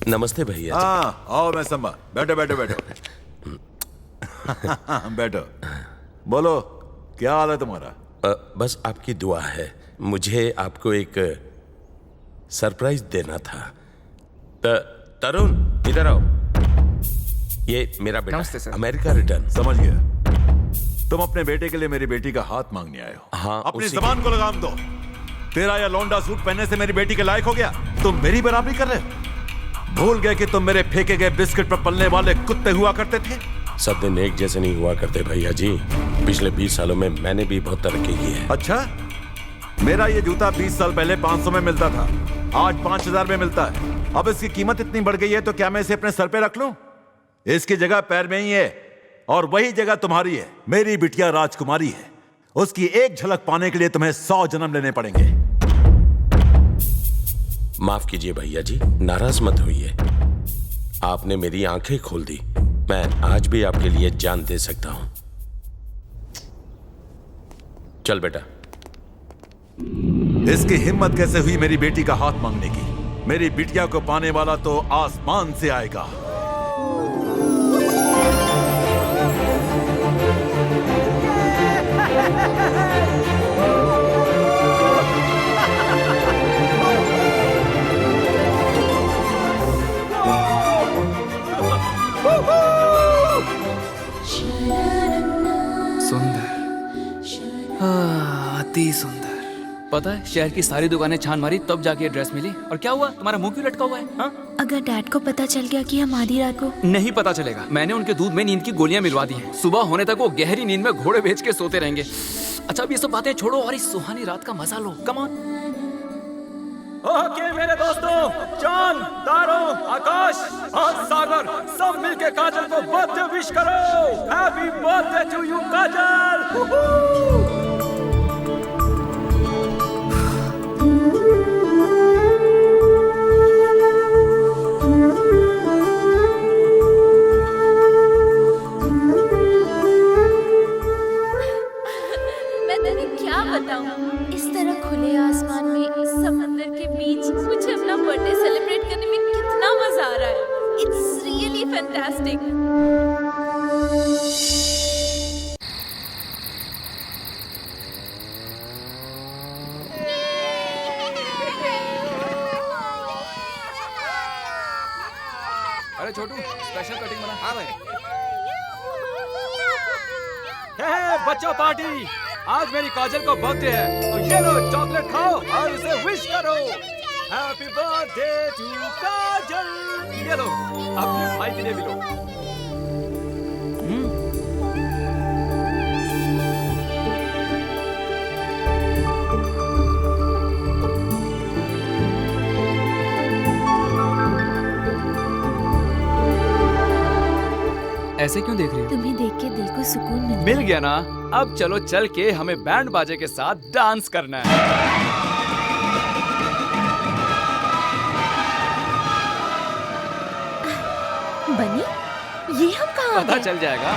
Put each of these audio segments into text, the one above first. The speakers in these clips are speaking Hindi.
नमस्ते भैया। हाँ आओ मैं सम्मा, बैठो बैठो बैठो। बैठो, बोलो क्या हाल है तुम्हारा? बस आपकी दुआ है। मुझे आपको एक सरप्राइज देना था। तरुण इधर आओ। ये मेरा बेटा है, अमेरिका रिटर्न। समझ गया। तुम अपने बेटे के लिए मेरी बेटी का हाथ मांगने आए हो। हाँ, अपनी जबान को लगाम दो। तेरा या लौंडा सूट पहनने से मेरी बेटी के लायक हो गया? तुम मेरी बराबरी कर रहे हो? भूल गए कि तुम मेरे फेंके गए बिस्किट पर पलने वाले कुत्ते हुआ करते थे? सब दिन एक जैसे नहीं हुआ करते भैया जी। पिछले 20 सालों में मैंने भी बहुत तरक्की की है। अच्छा, मेरा ये जूता 20 साल पहले 500 में मिलता था, आज 5000 में मिलता है। अब इसकी कीमत इतनी बढ़ गई है तो क्या मैं इसे अपने सर पे रख लूं? इसकी जगह पैर में ही है और वही जगह तुम्हारी है। मेरी बिटिया राजकुमारी है, उसकी एक झलक पाने के लिए तुम्हें 100 जन्म लेने पड़ेंगे। माफ कीजिए भैया जी, नाराज मत होइए। आपने मेरी आंखें खोल दी। मैं आज भी आपके लिए जान दे सकता हूं। चल बेटा। इसकी हिम्मत कैसे हुई मेरी बेटी का हाथ मांगने की? मेरी बिटिया को पाने वाला तो आसमान से आएगा। सुंदर, अति सुंदर। पता है, शहर की सारी दुकानें छान मारी तब जाके ड्रेस मिली। और क्या हुआ, तुम्हारा मुंह क्यों लटका हुआ है? हाँ? अगर डैड को पता चल गया कि हम आधी रात को... नहीं पता चलेगा। मैंने उनके दूध में नींद की गोलियां मिलवा दी हैं। सुबह होने तक वो गहरी नींद में घोड़े बेच के सोते रहेंगे। अच्छा, अब ये सब बातें छोड़ो और इस सुहानी रात का मजा लो। Come on. ओके मेरे दोस्तों, चांद, तारों, आकाश और सागर सब मिलके काजल को बर्थडे विश करो। हैप्पी बर्थडे टू यू काजल। इस तरह खुले आसमान में, समंदर के बीच मुझे अपना बर्थडे सेलिब्रेट करने में कितना मजा आ रहा है। It's really fantastic. अरे छोटू, स्पेशल कटिंग बना। हाँ भाई। बच्चों पार्टी, आज मेरी काजल को बर्थडे है तो ये लो चॉकलेट खाओ और उसे विश करो। हैप्पी बर्थडे टू काजल। ये लो अपने भाई के लिए भी लो। ऐसे क्यों देख रही हो? तुम्हें देख के दिल को सुकून मिल गया ना। अब चलो चल के हमें बैंड बाजे के साथ डांस करना है। बनी, ये हम कहाँ पता चल जाएगा।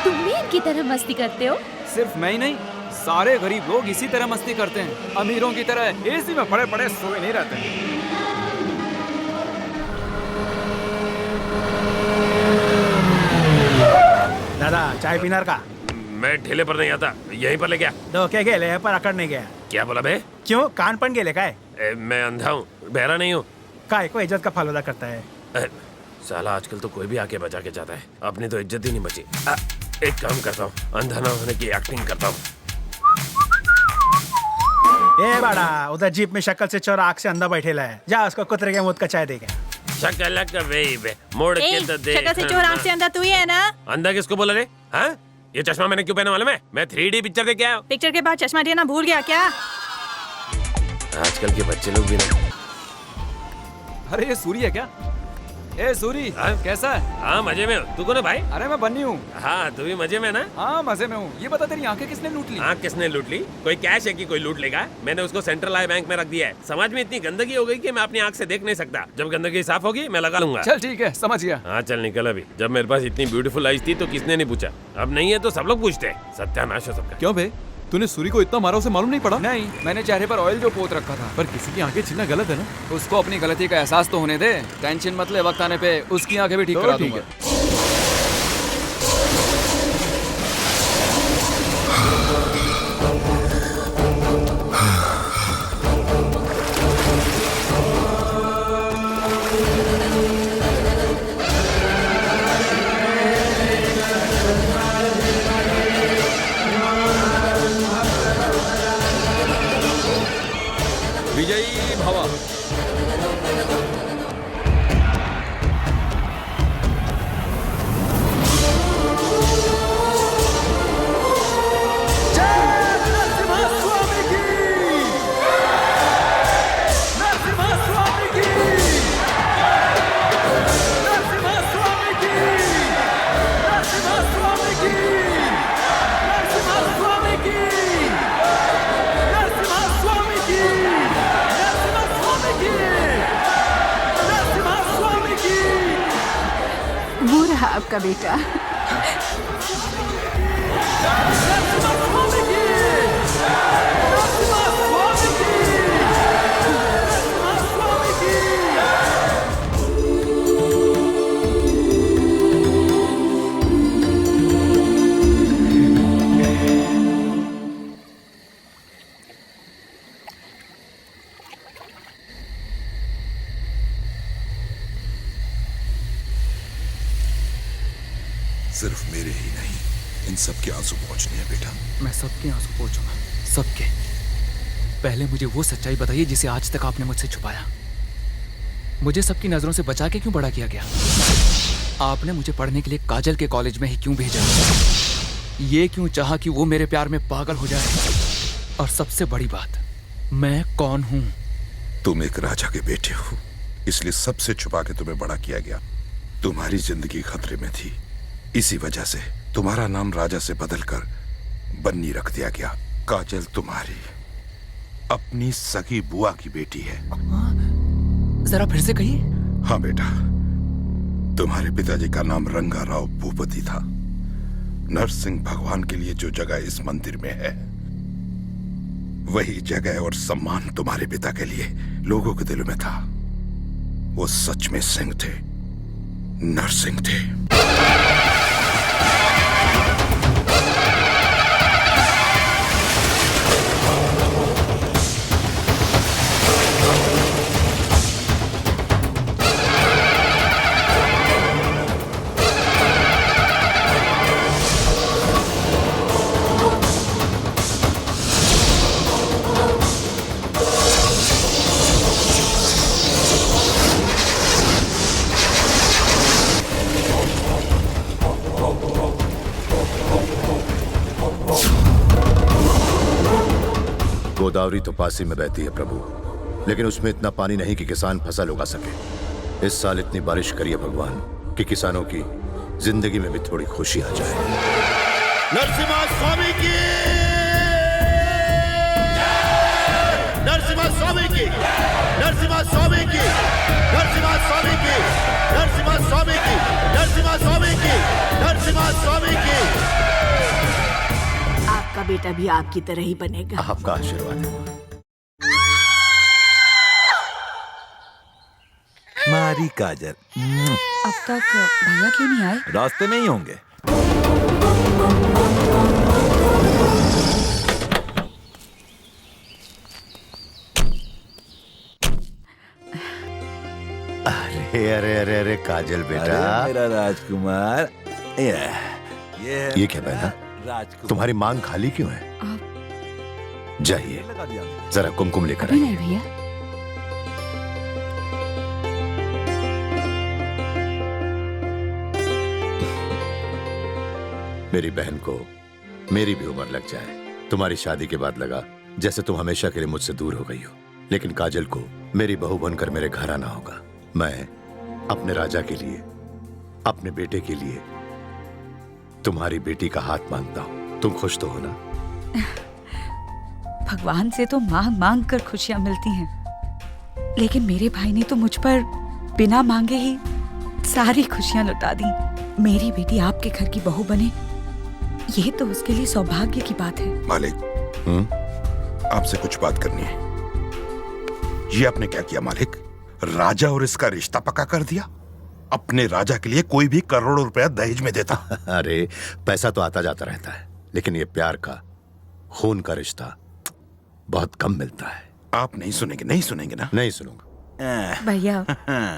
तुम भी इनकी तरह मस्ती करते हो? सिर्फ मैं ही नहीं, सारे गरीब लोग इसी तरह मस्ती करते हैं। अमीरों की तरह एसी में पड़े पड़े सोए नहीं रहते हैं। दादा चाय पीनार का? मैं ठेले पर नहीं आता, यहीं पर ले गया। दो क्या गेले पर अकड़ नहीं गया? क्या बोला बे? क्यों, कान पन गेले काय? मैं अंधा हूँ, बहरा नहीं हूँ। काय को इज्जत का फालूदा करता है? साला आजकल तो कोई भी आके बचा के जाता है, अपनी तो इज्जत ही नहीं बची। एक काम करता हूँ, अंधा ना होने की एक्टिंग करता हूँ। ए बाड़ा, उधर जीप में शक्ल से चोर आँख से अंधा बैठेला है। जा उसको कुतरे के मुंह का चाय दे गया। शक्ल का वे मोड़ के तो दे। शक्ल से चोर आँख से अंधा तू ही है ना? अंधा किसको बोला रे? हाँ? ये चश्मा मैंने क्यों पहना मालूम है? मैं 3D पिक्चर देख के आया हूँ। पिक्चर के बाद चश्मा देना भूल गया क्या? आजकल के बच्चे लोग भी ना। अरे ये सूरी है क्या? ए सूरी, कैसा है? हाँ मजे में हूँ। तू कौन है भाई? अरे मैं बन्नी हूँ। हाँ तू भी मजे में ना? हाँ मजे में हूँ। ये बता तेरी आंखें किसने लूट ली? आँख किसने लूट ली? कोई कैश है कि कोई लूट लेगा? मैंने उसको सेंट्रल आई बैंक में रख दिया है। समाज में इतनी गंदगी हो गई कि मैं अपनी आँख से देख नहीं सकता। जब गंदगी साफ होगी मैं लगा लूंगा। चल ठीक है, समझ गया। हाँ चल निकल अभी। जब मेरे पास इतनी ब्यूटीफुल आईज थी तो किसने नहीं पूछा, अब नहीं है तो सब लोग पूछते हैं। सत्यानाश हो सबका। क्यों बे, तूने सूरी को इतना मारा उसे मालूम नहीं पड़ा? नहीं, मैंने चेहरे पर ऑयल जो पोत रखा था। पर किसी की आंखें छीनना गलत है ना? उसको अपनी गलती का एहसास तो होने दे। टेंशन मत ले, वक्त आने पे उसकी आंखें भी ठीक करा दूंगा। विजयी भव। वो रहा आपका बेटा। सिर्फ मेरे ही नहीं, इन सबके आंसू पहुंचने हैं बेटा। मैं सबके आंसू पहुंचूंगा, सबके। पहले मुझे वो सच्चाई बताइए जिसे आज तक आपने मुझसे छुपाया। मुझे सबकी नजरों से बचा के क्यों बड़ा किया गया? आपने मुझे पढ़ने के लिए काजल के कॉलेज में ही क्यों भेजा? ये क्यों चाहा कि वो मेरे प्यार में पागल हो जाए? और सबसे बड़ी बात, मैं कौन हूं? तुम एक राजा के बेटे हो, इसलिए सबसे छुपा के तुम्हें बड़ा किया गया। तुम्हारी जिंदगी खतरे में थी, इसी वजह से तुम्हारा नाम राजा से बदलकर बन्नी रख दिया गया। काजल तुम्हारी अपनी सगी बुआ की बेटी है। जरा फिर से कहिए। हाँ बेटा, तुम्हारे पिताजी का नाम रंगाराव भूपति था। नरसिंह भगवान के लिए जो जगह इस मंदिर में है, वही जगह और सम्मान तुम्हारे पिता के लिए लोगों के दिलों में था। वो सच में सिंह थे, नरसिंह थे। गोदावरी तो पासी में बहती है प्रभु, लेकिन उसमें इतना पानी नहीं कि किसान फसल उगा सके। इस साल इतनी बारिश करिए भगवान कि किसानों की जिंदगी में भी थोड़ी खुशी आ जाए। नरसिम्हा स्वामी की, नरसिम्हा स्वामी की, नरसिम्हा स्वामी की, नरसिम्हा स्वामी की, नरसिम्हा स्वामी की, नरसिम्हा स्वामी की, नरसिम्हा स्वामी की। आपका बेटा भी आपकी तरह ही बनेगा। आपका आशीर्वाद है। मारी काजल। अब तक भैया क्यों नहीं आए? रास्ते में ही होंगे। अरे अरे अरे अरे काजल बेटा, मेरा राजकुमार। ये क्या बहना, तुम्हारी मांग खाली क्यों है? जाइए जरा कुमकुम लेकर अभी आइए। नहीं भैया। मेरी बहन को मेरी भी उम्र लग जाए। तुम्हारी शादी के बाद लगा जैसे तुम हमेशा के लिए मुझसे दूर हो गई हो, लेकिन काजल को मेरी बहू बनकर मेरे घर आना होगा। मैं अपने राजा के लिए, अपने बेटे के लिए तुम्हारी बेटी का हाथ मांगता हूं। तुम खुश तो हो ना? भगवान से तो मांग मांग कर खुशियां मिलती हैं, लेकिन मेरे भाई ने तो मुझ पर बिना मांगे ही सारी खुशियां लुटा दी। मेरी बेटी आपके घर की बहू बने, ये तो उसके लिए सौभाग्य की बात है। मालिक, आपसे कुछ बात करनी है। ये आपने क्या किया मालिक? राजा और इसका रिश्ता पक्का कर दिया। अपने राजा के लिए कोई भी करोड़ों रुपया दहेज में देता। अरे पैसा तो आता जाता रहता है, लेकिन ये प्यार का, खून का रिश्ता बहुत कम मिलता है। आप नहीं सुनेंगे? नहीं सुनेंगे ना? नहीं सुनूंगा। भैया,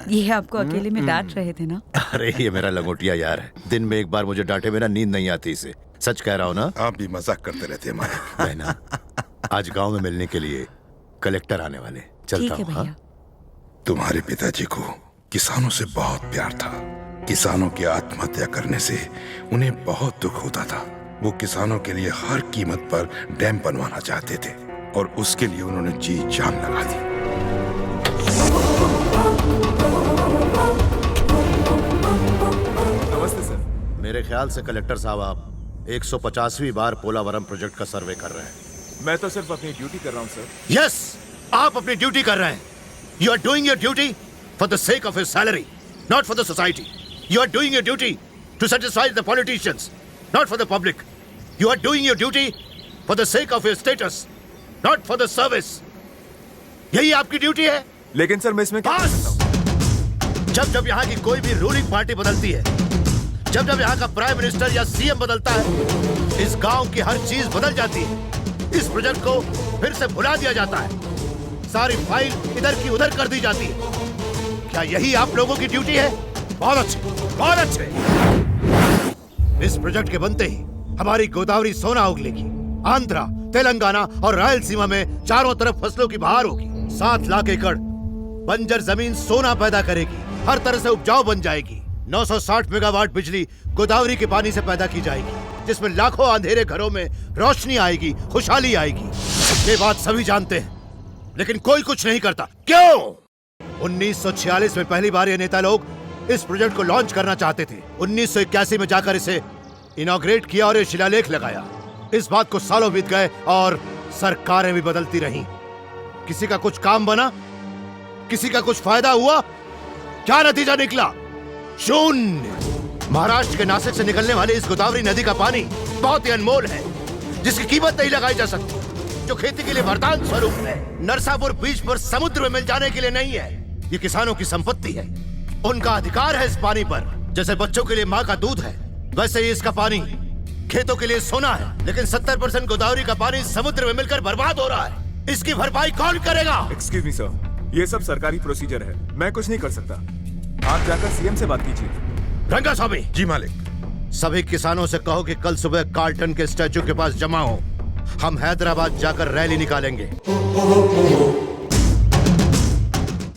ये आपको अकेले में डांट रहे थे ना? अरे ये मेरा लंगोटिया यार है, दिन में एक बार मुझे डांटे बिना नींद नहीं आती इसे। सच कह रहा हूँ ना? आप भी मजाक करते रहते हैं मालिक। बहना, आज गांव में मिलने के लिए कलेक्टर आने वाले, चलता हूँ। हाँ? तुम्हारे पिताजी को किसानों से बहुत प्यार था। किसानों की आत्महत्या करने से उन्हें बहुत दुख होता था। वो किसानों के लिए हर कीमत पर डैम बनवाना चाहते थे और उसके लिए उन्होंने जी जान लगा दी। नमस्ते सर। मेरे ख्याल से कलेक्टर साहब आप 150वीं बार पोलावरम प्रोजेक्ट का सर्वे कर रहे हैं। मैं तो सिर्फ अपनी ड्यूटी कर रहा हूँ सर। यस, आप अपनी ड्यूटी कर रहे हैं। You are doing your duty for the sake of his salary, not for the society. You are doing your duty to satisfy the politicians, not for the public. You are doing your duty for the sake of your status, not for the service. यही आपकी ड्यूटी है। लेकिन सर मैं इसमें क्या कर सकता हूं? जब जब यहाँ की कोई भी रूलिंग पार्टी बदलती है, जब जब यहाँ का प्राइम मिनिस्टर या सीएम बदलता है, इस गांव की हर चीज बदल जाती है। इस प्रोजेक्ट को फिर से भुला दिया जाता है। सारी फाइल इधर की उधर कर दी जाती है। क्या यही आप लोगों की ड्यूटी है? बहुत अच्छे, बहुत अच्छे। इस प्रोजेक्ट के बनते ही हमारी गोदावरी सोना उगलेगी। आंध्रा, तेलंगाना और रायलसीमा में चारों तरफ फसलों की बहार होगी। 7 लाख एकड़ बंजर जमीन सोना पैदा करेगी। हर तरह से उपजाऊ बन जाएगी। 960 मेगावाट बिजली गोदावरी के पानी से पैदा की जाएगी, जिसमें लाखों अंधेरे घरों में रोशनी आएगी, खुशहाली आएगी। ये बात सभी जानते हैं, लेकिन कोई कुछ नहीं करता। क्यों? 1946 में पहली बार ये नेता लोग इस प्रोजेक्ट को लॉन्च करना चाहते थे। 1981 में जाकर इसे इनॉग्रेट किया और ये शिलालेख लगाया। इस बात को सालों बीत गए और सरकारें भी बदलती रहीं। किसी का कुछ काम बना, किसी का कुछ फायदा हुआ? क्या नतीजा निकला? शून्य। महाराष्ट्र के नासिक से निकलने वाली इस गोदावरी नदी का पानी बहुत ही अनमोल है, जिसकी कीमत नहीं लगाई जा सकती, जो खेती के लिए वरदान स्वरूप है। नरसापुर बीच पर समुद्र में मिल जाने के लिए नहीं है। ये किसानों की संपत्ति है, उनका अधिकार है इस पानी पर। जैसे बच्चों के लिए माँ का दूध है, वैसे ही इसका पानी खेतों के लिए सोना है। लेकिन 70% गोदावरी का पानी समुद्र में मिलकर बर्बाद हो रहा है। इसकी भरपाई कौन करेगा? एक्सक्यूज मी सर, ये सब सरकारी प्रोसीजर है, मैं कुछ नहीं कर सकता। आप जाकर सीएम से बात कीजिए। रंगास्वामी। जी मालिक। सभी किसानों से कहो कि कल सुबह कार्लटन के स्टैचू के पास जमा हो। हम हैदराबाद जाकर रैली निकालेंगे।